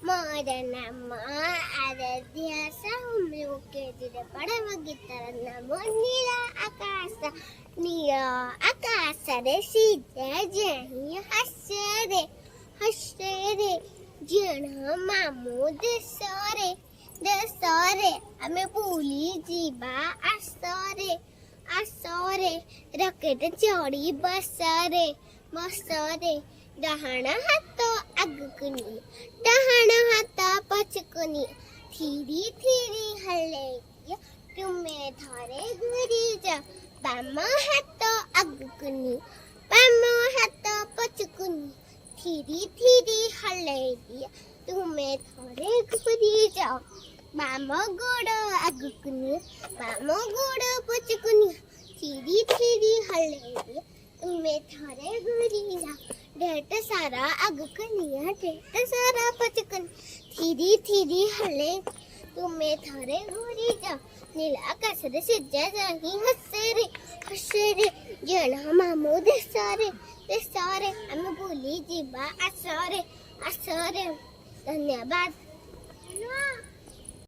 ମୋର ନାମ ଆରାଧ୍ୟା ସାହୁ ମୁଁ କେଜିରେ ପଢ଼ିବ ଗୀତର ନାମ ନୀଳ ଆକାଶ ନୀଳ ଆକାଶରେ ସିଜା ଯାଇ ହାସ୍ୟରେ ହାସ୍ୟରେ ଜଣ ମାମୁଁ ଦେଶରେ ଦେଶରେ ଆମେ ବୁଲି ଯିବା ଆସରେ ଆସରେ ରକେଟ ଚଢ଼ି ବସରେ ବସରେ ଡାହାଣ ହାତ ଆଗକୁ ନିଏ ଡାହାଣ ହାତ ପଛକୁ ନିଏ ଥିରି ଥିରି ହଲେଇ ତୁମେ ଥରେ ଘୁରି ଯାଅ ବାମ ହାତ ଆଗକୁ ନିଏ ବାମ ହାତ ପଛକୁ ନିଏ ଥିରି ଥିରି ହଲେଇ ଦିଅ ତୁମେ ଥରେ ଘୁରି ଯାଅ ବାମ ଗୋଡ଼ ଆଗକୁ ନିଏ ବାମ ଗୋଡ଼ ପଛକୁ ନିଏ ଥିରି ଥିରି ହଲେଇ ଦିଅ ତୁମେ ଥରେ ଘୁରି ଯାଅ ढेट सारा आगक निया ढेट सारा पचकन थीरी थीरी हले तुम्हें थरे घूरी जा नील आकाश रे सिजा जाही हसरे जण मामू देशरे देशरे हम भूली जीवा आसरे आसरे धन्यवाद।